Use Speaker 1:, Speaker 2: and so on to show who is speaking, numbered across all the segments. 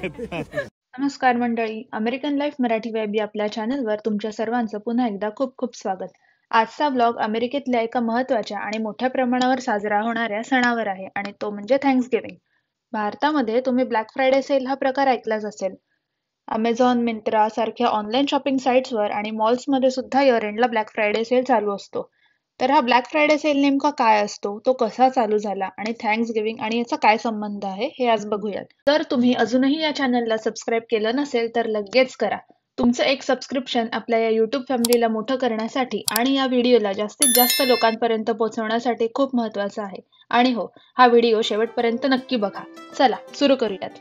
Speaker 1: नमस्कार मंडळी, American life Marathi web या आपल्या चॅनलवर तुमच्या सर्वांचं पुन्हा एकदा खूप खूप स्वागत. आजचा ब्लॉग अमेरिकेतल्या एका महत्त्वाच्या आणि मोठ्या प्रमाणावर साजरा होणाऱ्या सणावर आहे आणि तो म्हणजे थँक्सगिव्हिंग. भारतामध्ये तुम्ही ब्लॅक फ्रायडे सेल हा प्रकार ऐकलाच असेल. अमेझॉन, मिंत्रा सारख्या ऑनलाईन शॉपिंग साईट्सवर आणि मॉल्समध्ये सुद्धा इयर एंडला ब्लॅक फ्रायडे सेल चालू असतो. तर हा ब्लॅक फ्रायडे सेल नेमका काय असतो, तो कसा चालू झाला आणि थँक्सगिव्हिंग आणि याचा काय संबंध आहे हे आज बघूयात. तर तुम्ही अजूनही या चॅनलला सबस्क्राईब केलं नसेल तर लगेच करा. तुमचं एक सबस्क्रिप्शन आपल्या या युट्यूब फॅमिलीला मोठं करण्यासाठी आणि या व्हिडिओला जास्तीत जास्त लोकांपर्यंत पोहोचवण्यासाठी खूप महत्त्वाचं आहे. आणि हो, हा व्हिडिओ शेवटपर्यंत नक्की बघा. चला सुरू करूयात.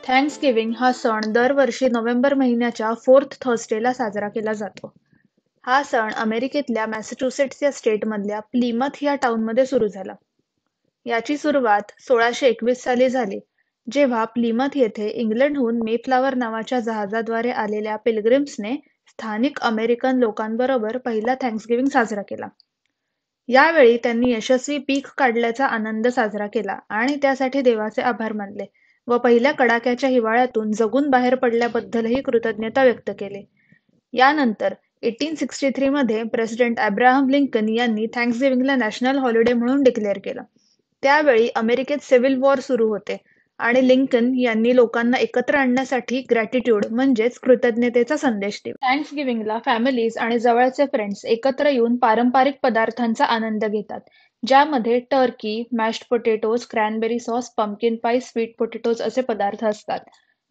Speaker 1: थँक्सगिव्हिंग हा सण दरवर्षी नोव्हेंबर महिन्याच्या 4th थर्सडेला साजरा केला जातो. हा सण अमेरिकेतल्या मॅसेच्युसेट्स या स्टेटमधल्या प्लिमथ या टाउनमध्ये सुरू झाला. याची सुरुवात 1621 साली झाली, जेव्हा प्लिमथ येथे इंग्लंडहून मेफ्लावर नावाच्या जहाजाद्वारे आलेल्या पिलग्रिम्सने स्थानिक अमेरिकन लोकांबरोबर पहिला थँक्सगिव्हिंग साजरा केला. यावेळी त्यांनी यशस्वी पीक काढल्याचा आनंद साजरा केला आणि त्यासाठी देवाचे आभार मानले व पहिल्या कडाक्याच्या हिवाळ्यातून जगून बाहेर पडल्याबद्दलही कृतज्ञता व्यक्त केली. यानंतर 1863 मध्ये प्रेसिडेंट अब्राहम लिंकन यांनी थँक्सगिव्हिंगला नॅशनल हॉलिडे म्हणून डिक्लेअर केलं. त्यावेळी अमेरिकेत सिव्हिल वॉर सुरू होते आणि लिंकन यांनी लोकांना एकत्र आणण्यासाठी ग्रॅटिट्यूड म्हणजेच कृतज्ञतेचा संदेश दिला. थँक्सगिव्हिंगला फॅमिलीज आणि जवळचे फ्रेंड्स एकत्र येऊन पारंपरिक पदार्थांचा आनंद घेतात, ज्यामध्ये turkey, mashed potatoes, cranberry sauce, pumpkin pie, sweet potatoes असे पदार्थ असतात.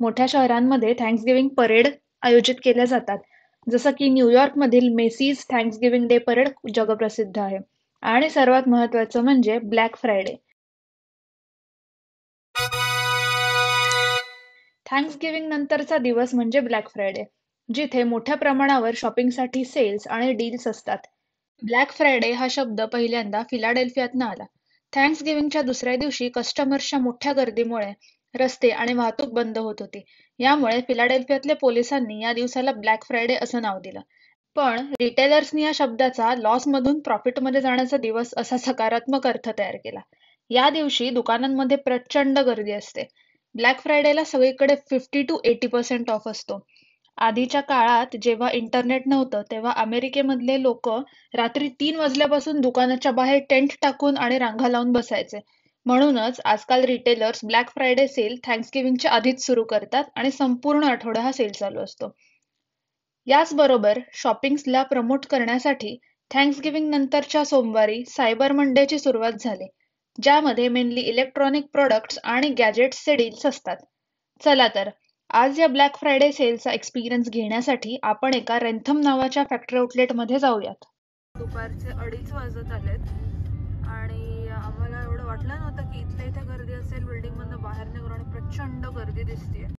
Speaker 1: मोठ्या शहरांमध्ये थँक्सगिव्हिंग परेड आयोजित केल्या जातात, जसं की न्यूयॉर्कमधील मेसीज थँक्सगिव्हिंग डे परेड जगप्रसिद्ध आहे. आणि सर्वात महत्त्वाचं म्हणजे ब्लॅक फ्रायडे. थँक्सगिव्हिंग नंतरचा दिवस म्हणजे ब्लॅक फ्रायडे, जिथे मोठ्या प्रमाणावर शॉपिंगसाठी सेल्स आणि डील्स असतात. ब्लॅक फ्रायडे हा शब्द पहिल्यांदा फिलाडेल्फियातनं आला. थँक्सगिव्हिंगच्या दुसऱ्या दिवशी कस्टमर्सच्या मोठ्या गर्दीमुळे रस्ते आणि वाहतूक बंद होत होती. यामुळे फिलाडेल्फियातल्या पोलिसांनी या दिवसाला ब्लॅक फ्रायडे असं नाव दिलं. पण रिटेलर्सनी या शब्दाचा लॉसमधून प्रॉफिटमध्ये जाण्याचा दिवस असा सकारात्मक अर्थ तयार केला. या दिवशी दुकानांमध्ये प्रचंड गर्दी असते. ब्लॅक फ्रायडेला सगळीकडे 50 to 80% ऑफ असतो. आधीच्या काळात जेव्हा इंटरनेट नव्हतं, तेव्हा अमेरिकेमधले लोक रात्री 3 वाजल्यापासून दुकानाच्या बाहेर टेंट टाकून आणि रांगा लावून बसायचे. म्हणूनच आजकाल रिटेलर्स ब्लॅक फ्रायडे सेल थँक्सगिव्हिंगच्या आधीच सुरू करतात आणि संपूर्ण आठवडा हा सेल चालू असतो. याचबरोबर शॉपिंग्सला प्रमोट करण्यासाठी थँक्सगिव्हिंग नंतरच्या सोमवारी सायबर मंडेची सुरुवात झाली, ज्यामध्ये मेनली इलेक्ट्रॉनिक प्रोडक्ट्स आणि गॅजेट्सचे डील्स असतात. चला तर, आज या ब्लॅक फ्रायडे सेलचा एक्सपिरियन्स घेण्यासाठी आपण एका रेंथम नावाच्या फॅक्टरी आउटलेटमध्ये जाऊयात.
Speaker 2: दुपारचे 2:30 वाजत आलेत आणि आम्हाला एवढं वाटलं नव्हतं की इथल्या इथे गर्दी असेल. बिल्डिंगमधनं बाहेर निघून आणि प्रचंड गर्दी दिसते.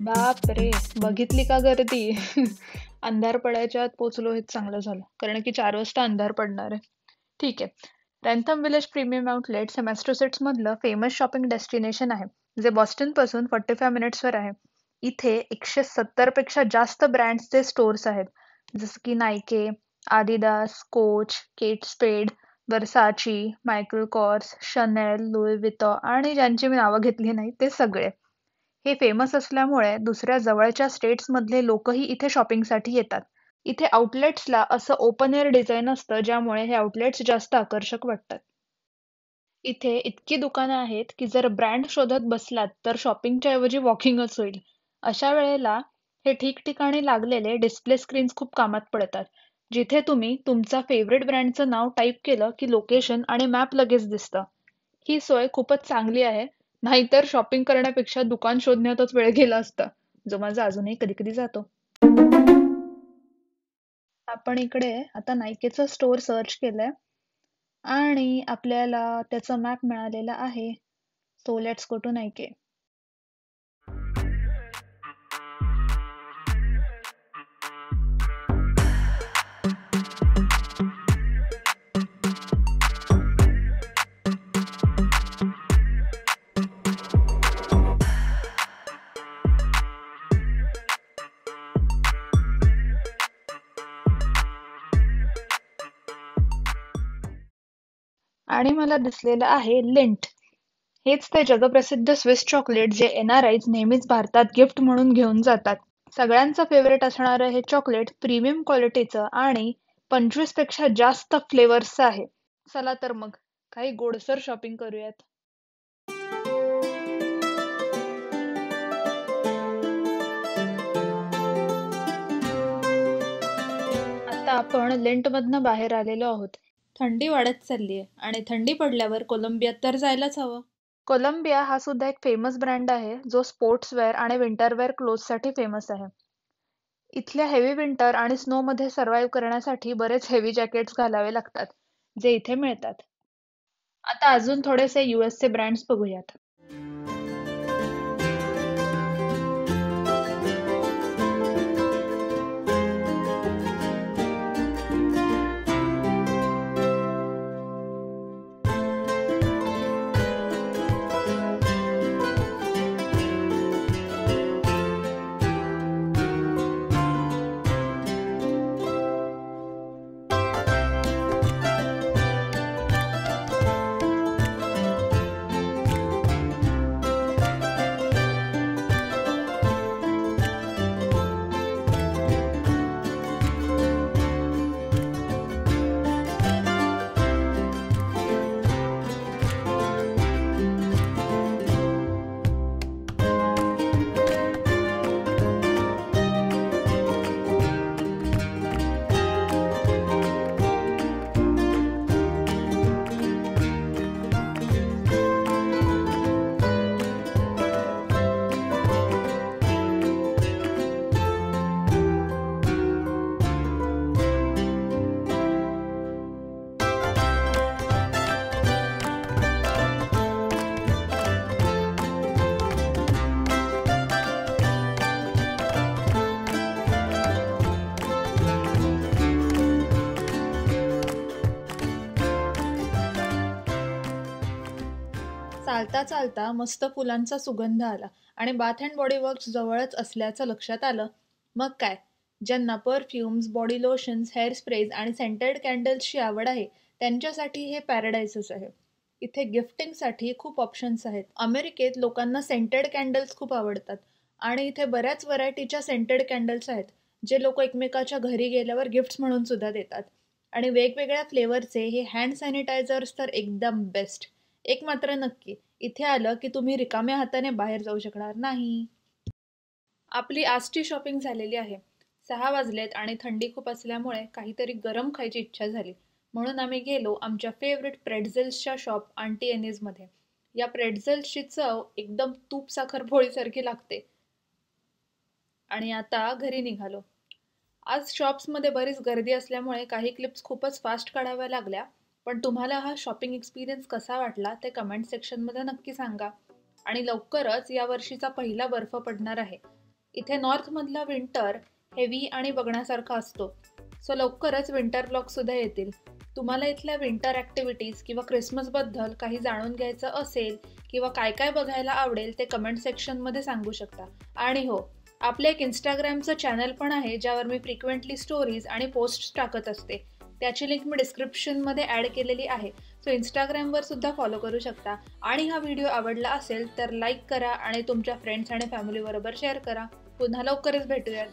Speaker 1: बाप रे, बघितली का गर्दी? अंधार पडायच्या आत पोचलो हेच चांगलं झालं, कारण की 4 वाजता अंधार पडणार आहे. ठीक आहे. रॅन्थम विलेज प्रीमियम आउटलेट्स हे मॅसेच्युसेट्स मधलं फेमस शॉपिंग डेस्टिनेशन आहे, जे बॉस्टन पासून 45 मिनिट्सवर आहे. इथे 170 पेक्षा जास्त ब्रँड्सचे स्टोअर्स आहेत, जसं की Nike, Adidas, Coach, Kate Spade, Versace, Michael Kors, Chanel, Louis Vuitton आणि ज्यांची मी नावं घेतली नाही ते सगळे. हे फेमस असल्यामुळे दुसऱ्या जवळच्या स्टेट्समधले लोकही इथे शॉपिंगसाठी येतात. इथे आउटलेट्सला असं ओपन एअर डिझाईन असतं, ज्यामुळे हे आउटलेट्स जास्त आकर्षक वाटतात. इथे इतकी दुकानं आहेत की जर ब्रँड शोधत बसलात तर शॉपिंगच्या ऐवजी वॉकिंगच होईल. अशा वेळेला हे ठिकठिकाणी लागलेले डिस्प्ले स्क्रीन्स खूप कामात पडतात, जिथे तुम्ही तुमचा फेवरेट ब्रँडचं नाव टाईप केलं की लोकेशन आणि मॅप लगेच दिसतं. ही सोय खूपच चांगली आहे, नाहीतर शॉपिंग करण्यापेक्षा दुकान शोधण्यातच वेळ गेला असता, जो माझा अजूनही कधी कधी जातो. आपण इकडे आता नायकीचं स्टोअर सर्च केलंय आणि आपल्याला त्याचा मॅप मिळालेला आहे. So let's go to Nike. आणि मला दिसलेलं आहे लिंट. हेच ते जगप्रसिद्ध स्विस चॉकलेट जे NRIs नेहमीच भारतात गिफ्ट म्हणून घेऊन जातात. सगळ्यांचं फेवरेट असणारं हे चॉकलेट प्रीमियम क्वालिटीचं आणि 25 पेक्षा जास्त फ्लेवर्सचं आहे. चला तर मग काही गोडसर शॉपिंग करूयात. आता आपण लिंटमधनं बाहेर आलेलो आहोत. थंडी वाढत चालली आहे आणि थंडी पडल्यावर कोलंबियात तर जायलाच हवं. कोलंबिया हा सुद्धा एक फेमस ब्रँड आहे जो स्पोर्ट्सवेअर आणि विंटरवेअर क्लोथ्ससाठी फेमस आहे. इथल्या हेवी विंटर आणि स्नोमध्ये सर्व्हाइव्ह करण्यासाठी बरेच हेवी जॅकेट्स घालावे लागतात, जे इथे मिळतात. आता अजून थोडेसे चे ब्रँड्स बघूयात. चालता चालता मस्त फुलांचा सुगंध आला आणि बाथ अँड बॉडी वर्क्स जवळच असल्याचं लक्षात आलं. मग काय, ज्यांना perfumes, body lotions, hair sprays आणि सेंटेड कॅन्डल्सची आवड आहे त्यांच्यासाठी हे पॅराडाईसच आहे. इथे गिफ्टिंगसाठी खूप ऑप्शन्स आहेत. अमेरिकेत लोकांना सेंटेड कॅन्डल्स खूप आवडतात आणि इथे बऱ्याच व्हरायटीच्या सेंटेड कॅन्डल्स आहेत जे लोक एकमेकाच्या घरी गेल्यावर गिफ्ट्स म्हणून सुद्धा देतात. आणि वेगवेगळ्या फ्लेवरचे हे हँड सॅनिटायझर्स तर एकदम बेस्ट. एक मात्र नक्की, इथे आलं की तुम्ही रिकाम्या हाताने बाहेर जाऊ शकणार नाही. आपली आजची शॉपिंग झालेली आहे. 6 वाजलेत आणि थंडी खूप असल्यामुळे काहीतरी गरम खायची इच्छा झाली. म्हणून आम्ही गेलो आमच्या फेवरेट प्रेट्झेल्सच्या शॉप आंटी एनीजमध्ये. या प्रेट्झेल्सची चव एकदम तूप साखर पोळीसारखी लागते. आणि आता घरी निघालो. आज शॉप्समध्ये बरीच गर्दी असल्यामुळे काही क्लिप्स खूपच फास्ट काढाव्या लागल्या. पण तुम्हाला हा शॉपिंग एक्सपिरियन्स कसा वाटला ते कमेंट सेक्शनमध्ये नक्की सांगा. आणि लवकरच या वर्षीचा पहिला बर्फ पडणार आहे. इथे नॉर्थमधला विंटर हेवी आणि बघण्यासारखा असतो. सो लवकरच विंटर ब्लॉग सुद्धा येतील. तुम्हाला इथल्या विंटर ॲक्टिव्हिटीज किंवा क्रिसमसबद्दल काही जाणून घ्यायचं असेल किंवा काय काय बघायला आवडेल ते कमेंट सेक्शनमध्ये सांगू शकता. आणि हो, आपलं एक इंस्टाग्रामचं चॅनल पण आहे ज्यावर मी फ्रिक्वेंटली स्टोरीज आणि पोस्ट्स टाकत असते. त्याची लिंक मी डिस्क्रिप्शनमध्ये ॲड केलेली आहे. सो इंस्टाग्रामवर सुद्धा फॉलो करू शकता. आणि हा व्हिडिओ आवडला असेल तर लाईक करा आणि तुमच्या फ्रेंड्स आणि फॅमिलीबरोबर शेअर करा. पुन्हा लवकरच भेटूयात.